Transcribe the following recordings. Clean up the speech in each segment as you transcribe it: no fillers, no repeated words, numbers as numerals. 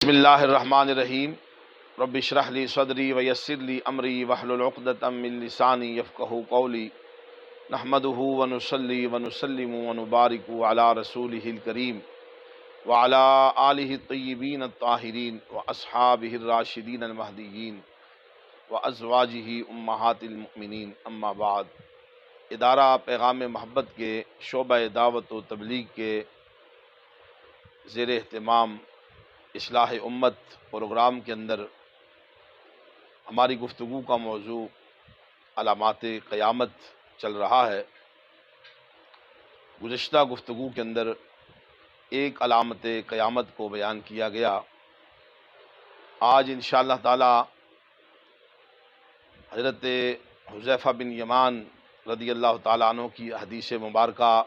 بسم اللہ الرحمن الرحیم رب اشرح لی صدری ویسر لی امری واحلل عقدۃ من لسانی یفقہوا قولی نحمدہ ونصلی ونسلم ونبارک علی رسولہ الکریم وعلی آلہ الطیبین الطاہرین واصحابہ الراشدین المہدیین وازواجہ امہات المؤمنین اما بعد۔ ادارہ پیغام محبت کے شعبہ دعوت و تبلیغ کے زیر اہتمام اصلاح امت پروگرام کے اندر ہماری گفتگو کا موضوع علامات قیامت چل رہا ہے۔ گزشتہ گفتگو کے اندر ایک علامت قیامت کو بیان کیا گیا۔ آج انشاءاللہ تعالی حضرت حذیفہ بن یمان رضی اللہ تعالیٰ عنہ کی حدیث مبارکہ،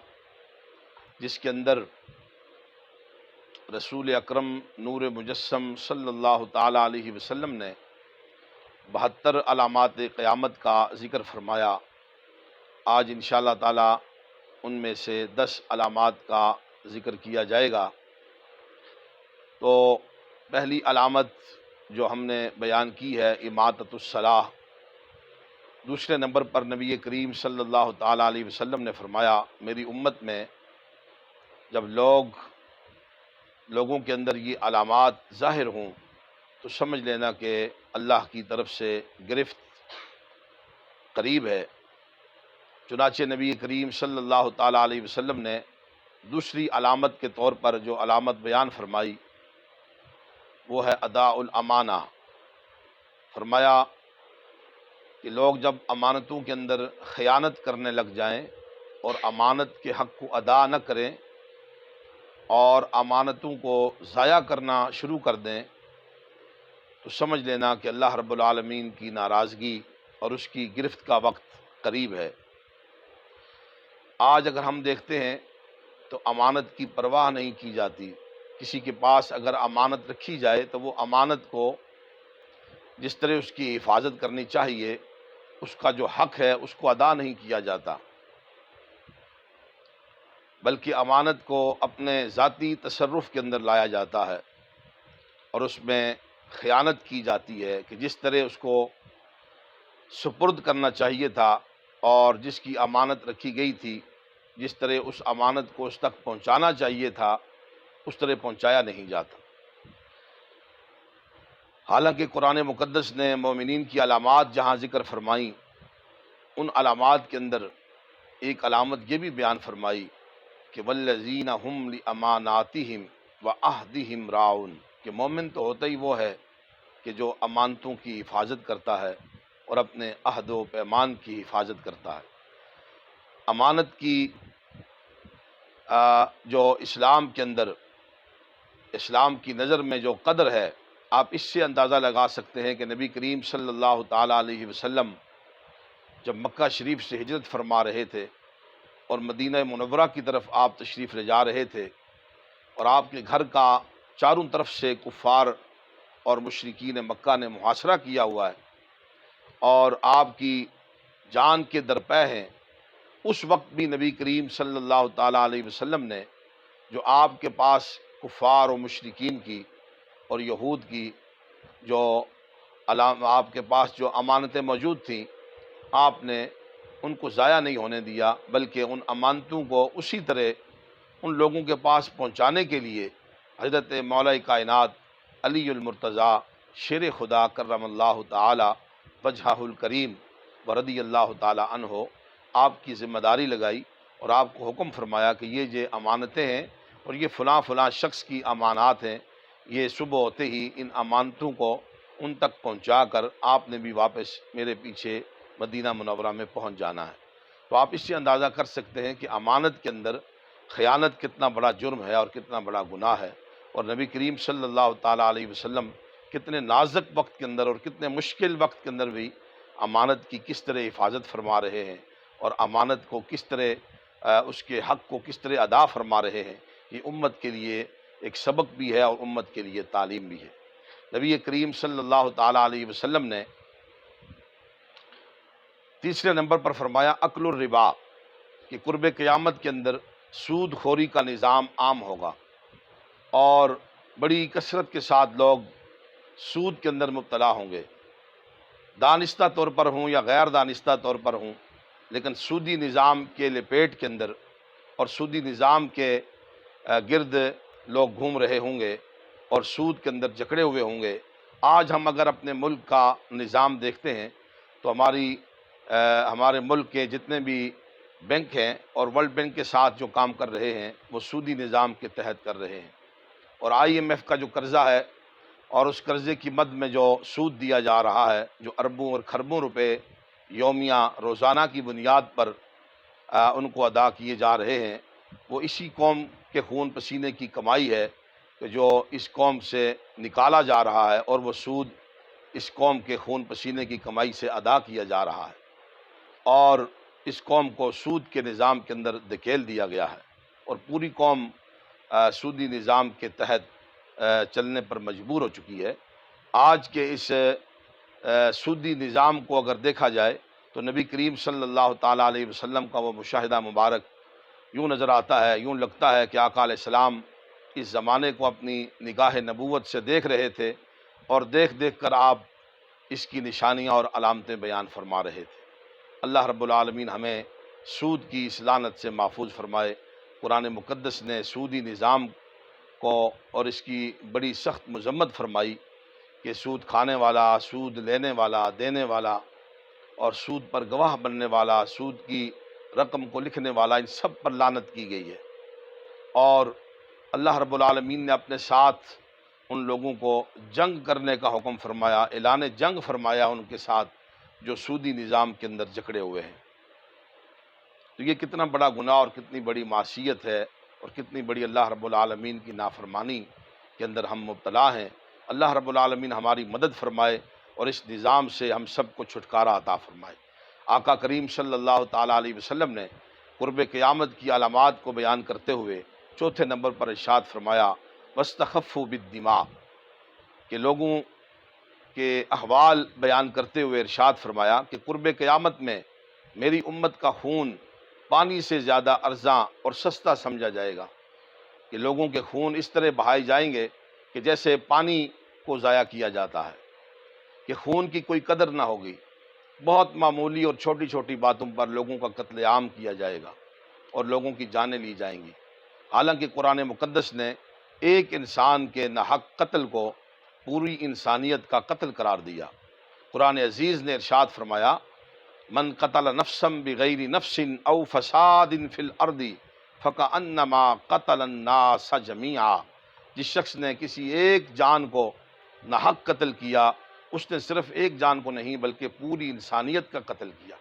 جس کے اندر رسول اکرم نور مجسم صلی اللہ تعالیٰ علیہ وسلم نے 72 علامات قیامت کا ذکر فرمایا۔ آج انشاءاللہ تعالیٰ ان میں سے 10 علامات کا ذکر کیا جائے گا۔ تو پہلی علامت جو ہم نے بیان کی ہے اماطۃ الصلاۃ۔ دوسرے نمبر پر نبی کریم صلی اللہ تعالیٰ علیہ وسلم نے فرمایا، میری امت میں جب لوگوں کے اندر یہ علامات ظاہر ہوں تو سمجھ لینا کہ اللہ کی طرف سے گرفت قریب ہے۔ چنانچہ نبی کریم صلی اللہ تعالیٰ علیہ وسلم نے دوسری علامت کے طور پر جو علامت بیان فرمائی وہ ہے اداء الامانہ۔ فرمایا کہ لوگ جب امانتوں کے اندر خیانت کرنے لگ جائیں اور امانت کے حق کو ادا نہ کریں اور امانتوں کو ضائع کرنا شروع کر دیں تو سمجھ لینا کہ اللہ رب العالمین کی ناراضگی اور اس کی گرفت کا وقت قریب ہے۔ آج اگر ہم دیکھتے ہیں تو امانت کی پرواہ نہیں کی جاتی۔ کسی کے پاس اگر امانت رکھی جائے تو وہ امانت کو جس طرح اس کی حفاظت کرنی چاہیے، اس کا جو حق ہے اس کو ادا نہیں کیا جاتا، بلکہ امانت کو اپنے ذاتی تصرف کے اندر لایا جاتا ہے اور اس میں خیانت کی جاتی ہے کہ جس طرح اس کو سپرد کرنا چاہیے تھا اور جس کی امانت رکھی گئی تھی، جس طرح اس امانت کو اس تک پہنچانا چاہیے تھا اس طرح پہنچایا نہیں جاتا۔ حالانکہ قرآن مقدس نے مومنین کی علامات جہاں ذکر فرمائیں، ان علامات کے اندر ایک علامت یہ بھی بیان فرمائی کہ والذین ہم لاماناتہم وعہدہم راعون، کہ مومن تو ہوتا ہی وہ ہے کہ جو امانتوں کی حفاظت کرتا ہے اور اپنے عہد و پیمان کی حفاظت کرتا ہے۔ امانت کی جو اسلام کے اندر، اسلام کی نظر میں جو قدر ہے، آپ اس سے اندازہ لگا سکتے ہیں کہ نبی کریم صلی اللہ تعالیٰ علیہ وسلم جب مکہ شریف سے ہجرت فرما رہے تھے اور مدینہ منورہ کی طرف آپ تشریف لے جا رہے تھے اور آپ کے گھر کا چاروں طرف سے کفار اور مشرکین مکہ نے محاصرہ کیا ہوا ہے اور آپ کی جان کے درپے ہیں، اس وقت بھی نبی کریم صلی اللہ تعالیٰ علیہ وسلم نے جو آپ کے پاس کفار و مشرکین کی اور یہود کی جو آپ کے پاس جو امانتیں موجود تھیں، آپ نے ان کو ضائع نہیں ہونے دیا، بلکہ ان امانتوں کو اسی طرح ان لوگوں کے پاس پہنچانے کے لیے حضرت مولا کائنات علی المرتضیٰ شیر خدا کرم اللہ تعالی وجہہ الکریم ورضی اللہ تعالی عنہ آپ کی ذمہ داری لگائی اور آپ کو حکم فرمایا کہ یہ امانتیں ہیں اور یہ فلاں فلاں شخص کی امانات ہیں، یہ صبح ہوتے ہی ان امانتوں کو ان تک پہنچا کر آپ نے بھی واپس میرے پیچھے مدینہ منورہ میں پہنچ جانا ہے۔ تو آپ اس سے اندازہ کر سکتے ہیں کہ امانت کے اندر خیانت کتنا بڑا جرم ہے اور کتنا بڑا گناہ ہے، اور نبی کریم صلی اللہ تعالیٰ علیہ وسلم کتنے نازک وقت کے اندر اور کتنے مشکل وقت کے اندر بھی امانت کی کس طرح حفاظت فرما رہے ہیں اور امانت کو کس طرح اس کے حق کو کس طرح ادا فرما رہے ہیں۔ یہ امت کے لیے ایک سبق بھی ہے اور امت کے لیے تعلیم بھی ہے۔ نبی کریم صلی اللہ تعالیٰ علیہ وسلم نے تیسرے نمبر پر فرمایا اکل الربا، کہ قرب قیامت کے اندر سود خوری کا نظام عام ہوگا اور بڑی کثرت کے ساتھ لوگ سود کے اندر مبتلا ہوں گے، دانستہ طور پر ہوں یا غیر دانستہ طور پر ہوں، لیکن سودی نظام کے لپیٹ کے اندر اور سودی نظام کے گرد لوگ گھوم رہے ہوں گے اور سود کے اندر جکڑے ہوئے ہوں گے۔ آج ہم اگر اپنے ملک کا نظام دیکھتے ہیں تو ہمارے ملک کے جتنے بھی بینک ہیں اور ورلڈ بینک کے ساتھ جو کام کر رہے ہیں وہ سودی نظام کے تحت کر رہے ہیں، اور IMF کا جو قرضہ ہے اور اس قرضے کی مد میں جو سود دیا جا رہا ہے، جو اربوں اور کھربوں روپے یومیہ روزانہ کی بنیاد پر ان کو ادا کیے جا رہے ہیں، وہ اسی قوم کے خون پسینے کی کمائی ہے کہ جو اس قوم سے نکالا جا رہا ہے، اور وہ سود اس قوم کے خون پسینے کی کمائی سے ادا کیا جا رہا ہے، اور اس قوم کو سود کے نظام کے اندر دھکیل دیا گیا ہے، اور پوری قوم سودی نظام کے تحت چلنے پر مجبور ہو چکی ہے۔ آج کے اس سودی نظام کو اگر دیکھا جائے تو نبی کریم صلی اللہ تعالیٰ علیہ وسلم کا وہ مشاہدہ مبارک یوں نظر آتا ہے، یوں لگتا ہے کہ آقا علیہ السلام اس زمانے کو اپنی نگاہ نبوت سے دیکھ رہے تھے، اور دیکھ دیکھ کر آپ اس کی نشانیاں اور علامتیں بیان فرما رہے تھے۔ اللہ رب العالمین ہمیں سود کی اس لعنت سے محفوظ فرمائے۔ قرآن مقدس نے سودی نظام کو اور اس کی بڑی سخت مذمت فرمائی کہ سود کھانے والا، سود لینے والا، دینے والا، اور سود پر گواہ بننے والا، سود کی رقم کو لکھنے والا، ان سب پر لعنت کی گئی ہے، اور اللہ رب العالمین نے اپنے ساتھ ان لوگوں کو جنگ کرنے کا حکم فرمایا، اعلان جنگ فرمایا ان کے ساتھ جو سودی نظام کے اندر جکڑے ہوئے ہیں۔ تو یہ کتنا بڑا گناہ اور کتنی بڑی معصیت ہے، اور کتنی بڑی اللہ رب العالمین کی نافرمانی کے اندر ہم مبتلا ہیں۔ اللہ رب العالمین ہماری مدد فرمائے اور اس نظام سے ہم سب کو چھٹکارا عطا فرمائے۔ آقا کریم صلی اللہ تعالیٰ علیہ وسلم نے قرب قیامت کی علامات کو بیان کرتے ہوئے چوتھے نمبر پر ارشاد فرمایا وَاسْتَخَفُّوا بِالدِّمَاءِ، کہ لوگوں کے احوال بیان کرتے ہوئے ارشاد فرمایا کہ قرب قیامت میں میری امت کا خون پانی سے زیادہ ارزاں اور سستا سمجھا جائے گا، کہ لوگوں کے خون اس طرح بہائے جائیں گے کہ جیسے پانی کو ضائع کیا جاتا ہے، کہ خون کی کوئی قدر نہ ہوگی، بہت معمولی اور چھوٹی چھوٹی باتوں پر لوگوں کا قتل عام کیا جائے گا اور لوگوں کی جانیں لی جائیں گی۔ حالانکہ قرآن مقدس نے ایک انسان کے ناحق قتل کو پوری انسانیت کا قتل قرار دیا۔ قرآن عزیز نے ارشاد فرمایا من قتل نفسا بغیر نفس او فساد فی الارض فکأنما قتل الناس جمیعا، جس شخص نے کسی ایک جان کو ناحق قتل کیا، اس نے صرف ایک جان کو نہیں بلکہ پوری انسانیت کا قتل کیا،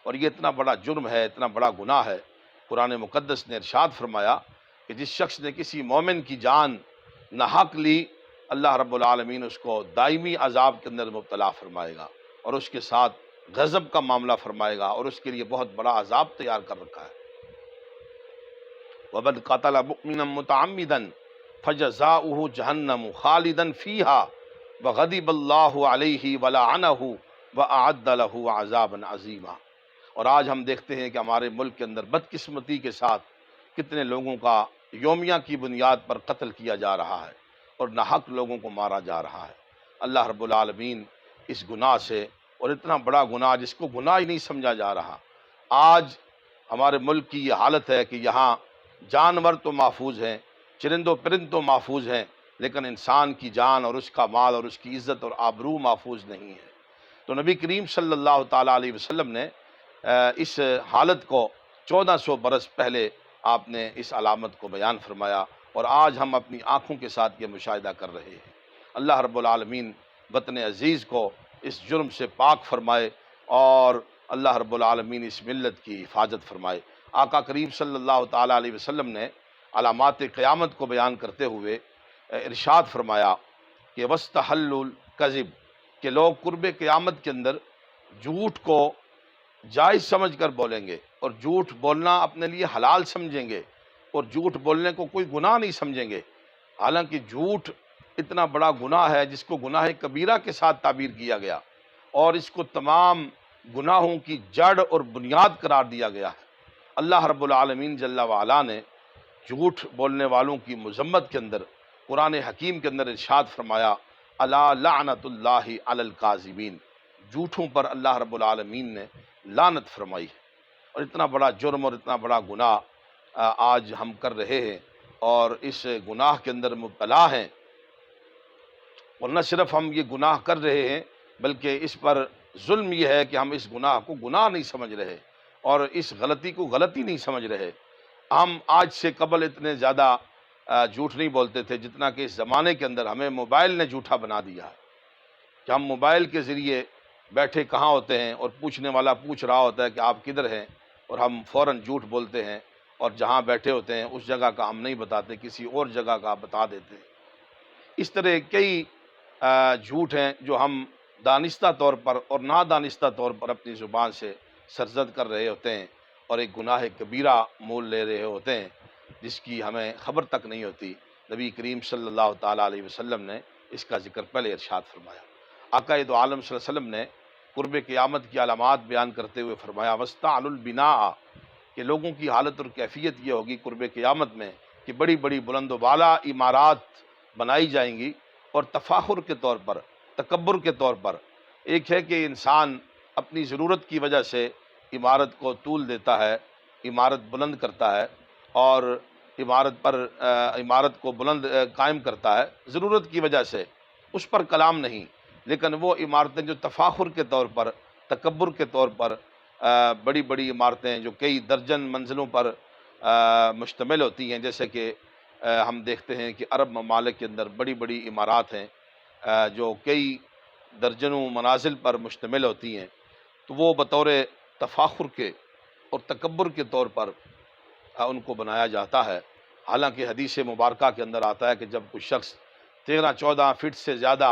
اور یہ اتنا بڑا جرم ہے، اتنا بڑا گناہ ہے۔ قرآن مقدس نے ارشاد فرمایا کہ جس شخص نے کسی مومن کی جان ناحق لی، اللہ رب العالمین اس کو دائمی عذاب کے اندر مبتلا فرمائے گا، اور اس کے ساتھ غضب کا معاملہ فرمائے گا، اور اس کے لیے بہت بڑا عذاب تیار کر رکھا ہے۔ وَمَنْ قَتَلَ مُؤْمِنًا مُتَعَمِّدًا فَجَزَاؤُهُ جَهَنَّمُ خَالِدًا فِيهَا وَغَضِبَ اللَّهُ عَلَيْهِ وَلَعَنَهُ وَأَعَدَّ لَهُ عَذَابًا عَظِيمًا۔ اور آج ہم دیکھتے ہیں کہ ہمارے ملک کے اندر بدقسمتی کے ساتھ کتنے لوگوں کا یومیہ کی بنیاد پر قتل کیا جا رہا ہے اور ناحق لوگوں کو مارا جا رہا ہے۔ اللہ رب العالمین اس گناہ سے، اور اتنا بڑا گناہ جس کو گناہ ہی نہیں سمجھا جا رہا، آج ہمارے ملک کی یہ حالت ہے کہ یہاں جانور تو محفوظ ہیں، چرند و پرند تو محفوظ ہیں، لیکن انسان کی جان اور اس کا مال اور اس کی عزت اور آبرو محفوظ نہیں ہے۔ تو نبی کریم صلی اللہ تعالیٰ علیہ وسلم نے اس حالت کو 1400 برس پہلے آپ نے اس علامت کو بیان فرمایا، اور آج ہم اپنی آنکھوں کے ساتھ یہ مشاہدہ کر رہے ہیں۔ اللہ رب العالمین وطن عزیز کو اس جرم سے پاک فرمائے، اور اللہ رب العالمین اس ملت کی حفاظت فرمائے۔ آقا کریم صلی اللہ تعالیٰ علیہ وسلم نے علامات قیامت کو بیان کرتے ہوئے ارشاد فرمایا کہ وَاسْتَحَلُّوا الْكَذِبَ، کہ لوگ قرب قیامت کے اندر جھوٹ کو جائز سمجھ کر بولیں گے، اور جھوٹ بولنا اپنے لیے حلال سمجھیں گے، اور جھوٹ بولنے کو کوئی گناہ نہیں سمجھیں گے، حالانکہ جھوٹ اتنا بڑا گناہ ہے جس کو گناہ کبیرہ کے ساتھ تعبیر کیا گیا، اور اس کو تمام گناہوں کی جڑ اور بنیاد قرار دیا گیا ہے۔ اللہ رب العالمین جل وعلا نے جھوٹ بولنے والوں کی مذمت کے اندر قرآن حکیم کے اندر ارشاد فرمایا الا لعنت اللہ علی الکاذبین، جھوٹوں پر اللہ رب العالمین نے لعنت فرمائی ہے۔ اور اتنا بڑا جرم اور اتنا بڑا گناہ آج ہم کر رہے ہیں اور اس گناہ کے اندر مبتلا ہیں، اور نہ صرف ہم یہ گناہ کر رہے ہیں بلکہ اس پر ظلم یہ ہے کہ ہم اس گناہ کو گناہ نہیں سمجھ رہے اور اس غلطی کو غلطی نہیں سمجھ رہے۔ ہم آج سے قبل اتنے زیادہ جھوٹ نہیں بولتے تھے جتنا کہ اس زمانے کے اندر ہمیں موبائل نے جھوٹا بنا دیا ہے، کہ ہم موبائل کے ذریعے بیٹھے کہاں ہوتے ہیں اور پوچھنے والا پوچھ رہا ہوتا ہے کہ آپ کدھر ہیں، اور ہم فوراً جھوٹ بولتے ہیں اور جہاں بیٹھے ہوتے ہیں اس جگہ کا ہم نہیں بتاتے، کسی اور جگہ کا بتا دیتے ہیں۔ اس طرح کئی جھوٹ ہیں جو ہم دانستہ طور پر اور نادانستہ طور پر اپنی زبان سے سرزد کر رہے ہوتے ہیں اور ایک گناہ کبیرہ مول لے رہے ہوتے ہیں جس کی ہمیں خبر تک نہیں ہوتی۔ نبی کریم صلی اللہ تعالیٰ علیہ وسلم نے اس کا ذکر پہلے ارشاد فرمایا۔ آقا دو عالم صلی اللہ علیہ وسلم نے قرب قیامت کی علامات بیان کرتے ہوئے فرمایا وَاسْتَعْلُوا الْبِنَاءَ، کہ لوگوں کی حالت اور کیفیت یہ ہوگی قرب قیامت میں کہ بڑی بڑی بلند و بالا عمارات بنائی جائیں گی، اور تفاخر کے طور پر، تکبر کے طور پر۔ ایک ہے کہ انسان اپنی ضرورت کی وجہ سے عمارت کو طول دیتا ہے، عمارت بلند کرتا ہے اور عمارت کو بلند قائم کرتا ہے ضرورت کی وجہ سے، اس پر کلام نہیں، لیکن وہ عمارتیں جو تفاخر کے طور پر، تکبر کے طور پر بڑی بڑی عمارتیں جو کئی درجن منزلوں پر مشتمل ہوتی ہیں، جیسے کہ ہم دیکھتے ہیں کہ عرب ممالک کے اندر بڑی بڑی عمارات ہیں جو کئی درجنوں منازل پر مشتمل ہوتی ہیں، تو وہ بطور تفاخر کے اور تکبر کے طور پر ان کو بنایا جاتا ہے۔ حالانکہ حدیث مبارکہ کے اندر آتا ہے کہ جب کوئی شخص 13-14 فٹ سے زیادہ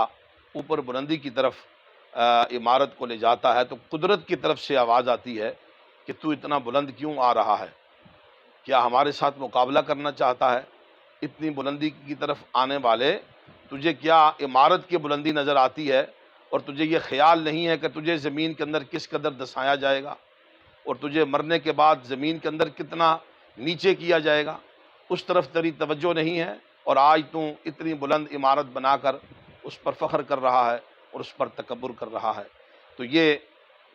اوپر بلندی کی طرف عمارت کو لے جاتا ہے تو قدرت کی طرف سے آواز آتی ہے کہ تو اتنا بلند کیوں آ رہا ہے؟ کیا ہمارے ساتھ مقابلہ کرنا چاہتا ہے؟ اتنی بلندی کی طرف آنے والے، تجھے کیا عمارت کی بلندی نظر آتی ہے اور تجھے یہ خیال نہیں ہے کہ تجھے زمین کے اندر کس قدر دسایا جائے گا اور تجھے مرنے کے بعد زمین کے اندر کتنا نیچے کیا جائے گا؟ اس طرف تیری توجہ نہیں ہے، اور آج تو اتنی بلند عمارت بنا کر اس پر فخر کر رہا ہے اور اس پر تکبر کر رہا ہے۔ تو یہ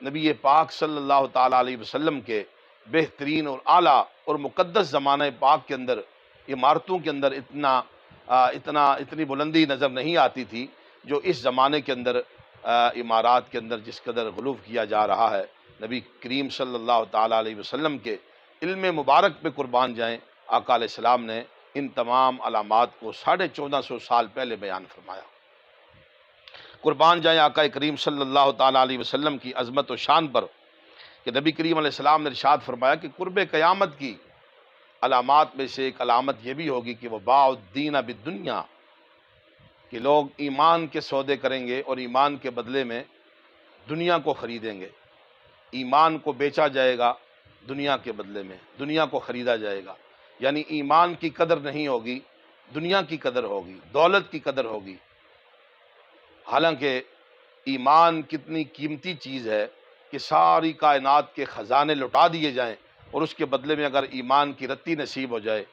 نبی پاک صلی اللہ تعالیٰ علیہ وسلم کے بہترین اور اعلیٰ اور مقدس زمانہ پاک کے اندر عمارتوں کے اندر اتنی بلندی نظر نہیں آتی تھی جو اس زمانے کے اندر عمارات کے اندر جس قدر غلو کیا جا رہا ہے۔ نبی کریم صلی اللہ تعالیٰ علیہ وسلم کے علم مبارک پہ قربان جائیں، آقا علیہ السلام نے ان تمام علامات کو 1450 سال پہلے بیان فرمایا۔ قربان جائیں آقا کریم صلی اللہ تعالیٰ علیہ وسلم کی عظمت و شان پر کہ نبی کریم علیہ السلام نے ارشاد فرمایا کہ قرب قیامت کی علامات میں سے ایک علامت یہ بھی ہوگی کہ وہ باع الدین بالدنیا، کہ لوگ ایمان کے سودے کریں گے اور ایمان کے بدلے میں دنیا کو خریدیں گے۔ ایمان کو بیچا جائے گا دنیا کے بدلے میں، دنیا کو خریدا جائے گا، یعنی ایمان کی قدر نہیں ہوگی، دنیا کی قدر ہوگی، دولت کی قدر ہوگی۔ حالانکہ ایمان کتنی قیمتی چیز ہے کہ ساری کائنات کے خزانے لٹا دیے جائیں اور اس کے بدلے میں اگر ایمان کی رتی نصیب ہو جائے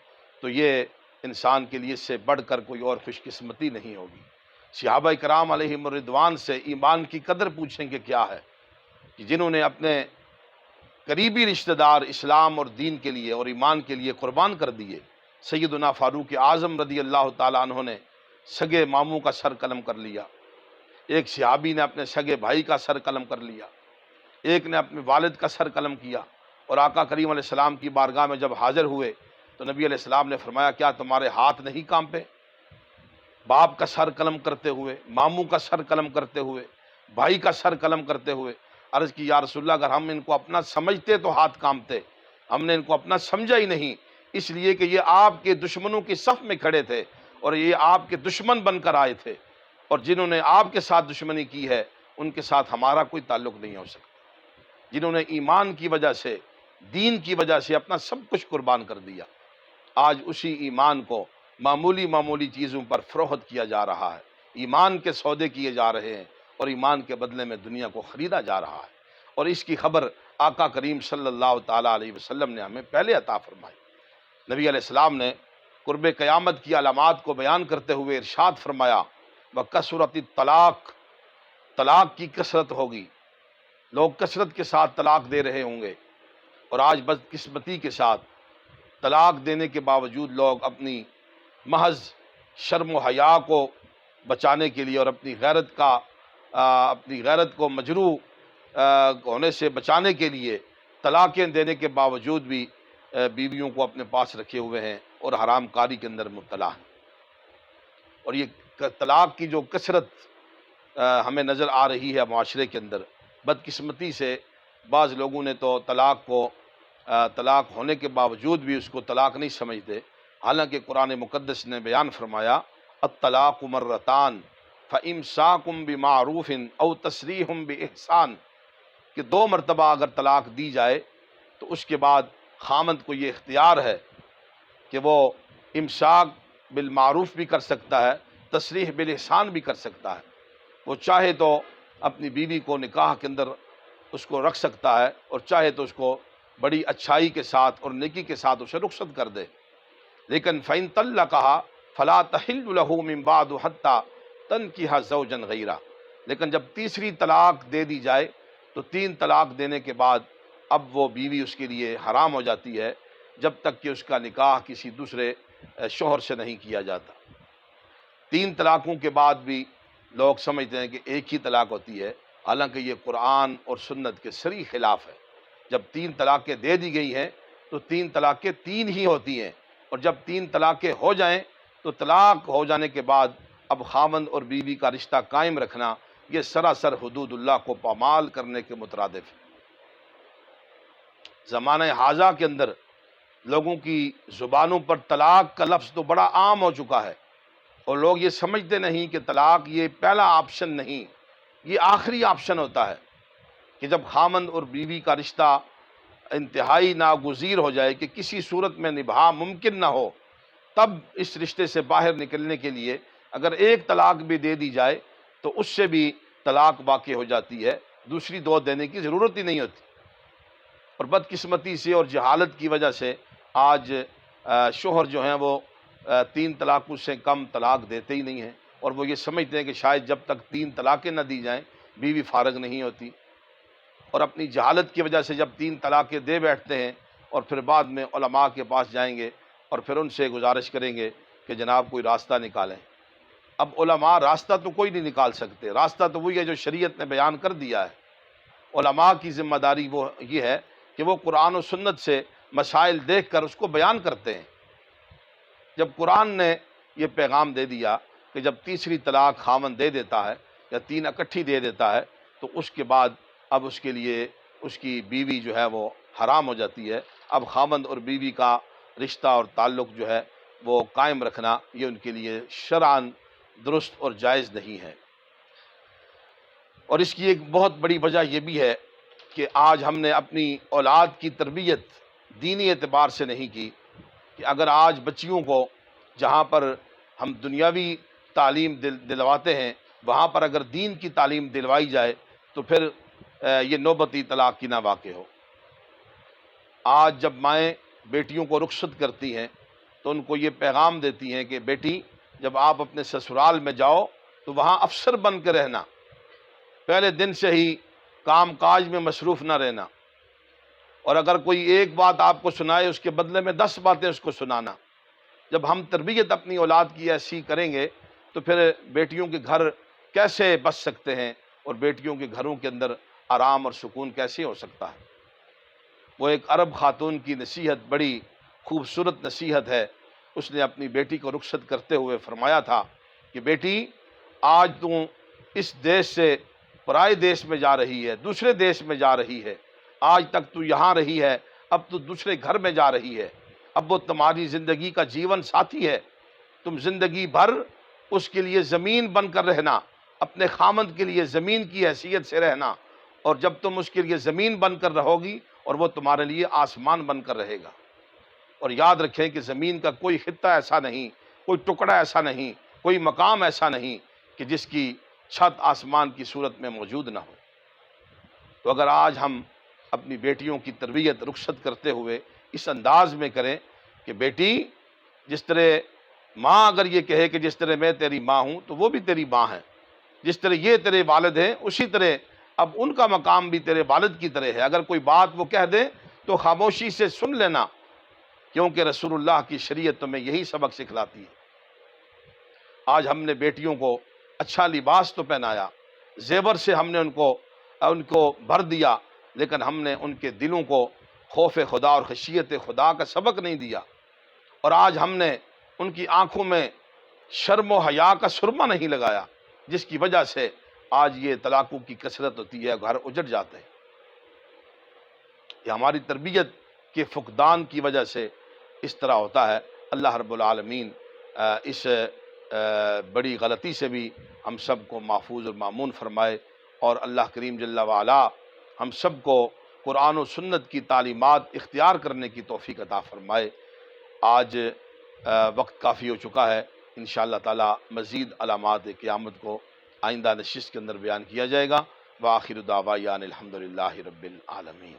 تو یہ انسان کے لیے اس سے بڑھ کر کوئی اور خوش قسمتی نہیں ہوگی۔ صحابہ کرام علیہم الرضوان سے ایمان کی قدر پوچھیں کہ کیا ہے، کہ جنہوں نے اپنے قریبی رشتہ دار اسلام اور دین کے لیے اور ایمان کے لیے قربان کر دیے۔ سیدنا فاروق اعظم رضی اللہ تعالیٰ عنہ نے سگے ماموں کا سر قلم کر لیا، ایک صحابی نے اپنے سگے بھائی کا سر قلم کر لیا، ایک نے اپنے والد کا سر قلم کیا، اور آقا کریم علیہ السلام کی بارگاہ میں جب حاضر ہوئے تو نبی علیہ السلام نے فرمایا کیا تمہارے ہاتھ نہیں کانپے؟ باپ کا سر قلم کرتے ہوئے، ماموں کا سر قلم کرتے ہوئے، بھائی کا سر قلم کرتے ہوئے۔ عرض کی یا رسول اللہ اگر ہم ان کو اپنا سمجھتے تو ہاتھ کانپتے، ہم نے ان کو اپنا سمجھا ہی نہیں، اس لیے کہ یہ آپ کے دشمنوں کی صف میں کھڑے تھے اور یہ آپ کے دشمن بن کر آئے تھے، اور جنہوں نے آپ کے ساتھ دشمنی کی ہے ان کے ساتھ ہمارا کوئی تعلق نہیں ہو سکتا۔ جنہوں نے ایمان کی وجہ سے، دین کی وجہ سے اپنا سب کچھ قربان کر دیا، آج اسی ایمان کو معمولی چیزوں پر فروخت کیا جا رہا ہے، ایمان کے سودے کیے جا رہے ہیں اور ایمان کے بدلے میں دنیا کو خریدا جا رہا ہے، اور اس کی خبر آقا کریم صلی اللہ تعالیٰ علیہ وسلم نے ہمیں پہلے عطا فرمائی۔ نبی علیہ السلام نے قرب قیامت کی علامات کو بیان کرتے ہوئے ارشاد فرمایا وَكَثُرَتِ الطلاق، طلاق کی کثرت ہوگی، لوگ کثرت کے ساتھ طلاق دے رہے ہوں گے۔ اور آج بدقسمتی کے ساتھ طلاق دینے کے باوجود لوگ اپنی محض شرم و حیا کو بچانے کے لیے اور اپنی غیرت کو مجروح ہونے سے بچانے کے لیے طلاقیں دینے کے باوجود بھی بیویوں کو اپنے پاس رکھے ہوئے ہیں اور حرام کاری کے اندر مبتلا ہیں۔ اور یہ طلاق کی جو کثرت ہمیں نظر آ رہی ہے معاشرے کے اندر، بدقسمتی سے بعض لوگوں نے تو طلاق کو طلاق ہونے کے باوجود بھی اس کو طلاق نہیں سمجھتے، حالانکہ قرآن مقدس نے بیان فرمایا الطلاق مرتان فامساک بمعروف او تسریح باحسان، کہ 2 مرتبہ اگر طلاق دی جائے تو اس کے بعد خامند کو یہ اختیار ہے کہ وہ امساک بالمعروف بھی کر سکتا ہے، تصریح بالاحسان بھی کر سکتا ہے۔ وہ چاہے تو اپنی بیوی کو نکاح کے اندر اس کو رکھ سکتا ہے، اور چاہے تو اس کو بڑی اچھائی کے ساتھ اور نیکی کے ساتھ اسے رخصت کر دے، لیکن فَإِن طَلَّقَهَا فَلَا تَحِلُّ لَهُ مِن بَعْدُ حَتَّى تَنكِحَ زَوْجًا غَيْرَهُ، لیکن جب تیسری طلاق دے دی جائے تو 3 طلاق دینے کے بعد اب وہ بیوی اس کے لیے حرام ہو جاتی ہے جب تک کہ اس کا نکاح کسی دوسرے شوہر سے نہیں کیا جاتا۔ 3 طلاقوں کے بعد بھی لوگ سمجھتے ہیں کہ ایک ہی طلاق ہوتی ہے، حالانکہ یہ قرآن اور سنت کے صریح خلاف ہے۔ جب 3 طلاقیں دے دی گئی ہیں تو 3 طلاقیں 3 ہی ہوتی ہیں، اور جب 3 طلاقیں ہو جائیں تو طلاق ہو جانے کے بعد اب خاوند اور بیوی کا رشتہ قائم رکھنا یہ سراسر حدود اللہ کو پامال کرنے کے مترادف ہے۔ زمانہ حاضرہ کے اندر لوگوں کی زبانوں پر طلاق کا لفظ تو بڑا عام ہو چکا ہے، اور لوگ یہ سمجھتے نہیں کہ طلاق یہ پہلا آپشن نہیں، یہ آخری آپشن ہوتا ہے، کہ جب خامند اور بیوی کا رشتہ انتہائی ناگزیر ہو جائے کہ کسی صورت میں نبھا ممکن نہ ہو، تب اس رشتے سے باہر نکلنے کے لیے اگر ایک طلاق بھی دے دی جائے تو اس سے بھی طلاق واقع ہو جاتی ہے، دوسری 2 دینے کی ضرورت ہی نہیں ہوتی۔ اور بدقسمتی سے اور جہالت کی وجہ سے آج شوہر جو ہیں وہ 3 طلاقوں سے کم طلاق دیتے ہی نہیں ہیں، اور وہ یہ سمجھتے ہیں کہ شاید جب تک 3 طلاقیں نہ دی جائیں بیوی فارغ نہیں ہوتی، اور اپنی جہالت کی وجہ سے جب 3 طلاقیں دے بیٹھتے ہیں اور پھر بعد میں علماء کے پاس جائیں گے اور پھر ان سے گزارش کریں گے کہ جناب کوئی راستہ نکالیں۔ اب علماء راستہ تو کوئی نہیں نکال سکتے، راستہ تو وہی ہے جو شریعت نے بیان کر دیا ہے۔ علماء کی ذمہ داری وہ یہ ہے کہ وہ قرآن و سنت سے مسائل دیکھ کر اس کو بیان کرتے ہیں۔ جب قرآن نے یہ پیغام دے دیا کہ جب تیسری طلاق خاوند دے دیتا ہے یا 3 اکٹھی دے دیتا ہے تو اس کے بعد اب اس کے لیے اس کی بیوی جو ہے وہ حرام ہو جاتی ہے، اب خاوند اور بیوی کا رشتہ اور تعلق جو ہے وہ قائم رکھنا یہ ان کے لیے شرعاً درست اور جائز نہیں ہے۔ اور اس کی ایک بہت بڑی وجہ یہ بھی ہے کہ آج ہم نے اپنی اولاد کی تربیت دینی اعتبار سے نہیں کی، کہ اگر آج بچیوں کو جہاں پر ہم دنیاوی تعلیم دلواتے ہیں وہاں پر اگر دین کی تعلیم دلوائی جائے تو پھر یہ نوبتی طلاق کی نہ واقع ہو۔ آج جب مائیں بیٹیوں کو رخصت کرتی ہیں تو ان کو یہ پیغام دیتی ہیں کہ بیٹی جب آپ اپنے سسرال میں جاؤ تو وہاں افسر بن کے رہنا، پہلے دن سے ہی کام کاج میں مصروف نہ رہنا، اور اگر کوئی ایک بات آپ کو سنائے اس کے بدلے میں 10 باتیں اس کو سنانا۔ جب ہم تربیت اپنی اولاد کی ایسی کریں گے تو پھر بیٹیوں کے گھر کیسے بس سکتے ہیں، اور بیٹیوں کے گھروں کے اندر آرام اور سکون کیسے ہو سکتا ہے۔ وہ ایک عرب خاتون کی نصیحت بڑی خوبصورت نصیحت ہے، اس نے اپنی بیٹی کو رخصت کرتے ہوئے فرمایا تھا کہ بیٹی آج تم اس دیش سے پرائے دیش میں جا رہی ہے، دوسرے دیش میں جا رہی ہے، آج تک تو یہاں رہی ہے، اب تو دوسرے گھر میں جا رہی ہے، اب وہ تمہاری زندگی کا جیون ساتھی ہے، تم زندگی بھر اس کے لیے زمین بن کر رہنا، اپنے خامند کے لیے زمین کی حیثیت سے رہنا، اور جب تم اس کے لیے زمین بن کر رہو گی اور وہ تمہارے لیے آسمان بن کر رہے گا۔ اور یاد رکھیں کہ زمین کا کوئی خطہ ایسا نہیں، کوئی ٹکڑا ایسا نہیں، کوئی مقام ایسا نہیں کہ جس کی چھت آسمان کی صورت میں موجود نہ ہو۔ تو اگر آج ہم اپنی بیٹیوں کی تربیت رخصت کرتے ہوئے اس انداز میں کریں کہ بیٹی جس طرح ماں اگر یہ کہے کہ جس طرح میں تیری ماں ہوں تو وہ بھی تیری ماں ہے، جس طرح یہ تیرے والد ہیں اسی طرح اب ان کا مقام بھی تیرے والد کی طرح ہے۔ اگر کوئی بات وہ کہہ دے تو خاموشی سے سن لینا، کیونکہ رسول اللہ کی شریعت تمہیں یہی سبق سکھلاتی ہے۔ آج ہم نے بیٹیوں کو اچھا لباس تو پہنایا، زیور سے ہم نے ان کو بھر دیا، لیکن ہم نے ان کے دلوں کو خوف خدا اور خشیت خدا کا سبق نہیں دیا، اور آج ہم نے ان کی آنکھوں میں شرم و حیا کا سرمہ نہیں لگایا، جس کی وجہ سے آج یہ طلاقوں کی کثرت ہوتی ہے، گھر اجڑ جاتے ہیں۔ یہ ہماری تربیت کے فقدان کی وجہ سے اس طرح ہوتا ہے۔ اللہ رب العالمین اس بڑی غلطی سے بھی ہم سب کو محفوظ اور مامون فرمائے، اور اللہ کریم جل وعلا ہم سب کو قرآن و سنت کی تعلیمات اختیار کرنے کی توفیق عطا فرمائے۔ آج وقت کافی ہو چکا ہے، انشاءاللہ تعالی مزید علامات قیامت کو آئندہ نشست کے اندر بیان کیا جائے گا۔ وآخر دعوانا الحمدللہ رب العالمین۔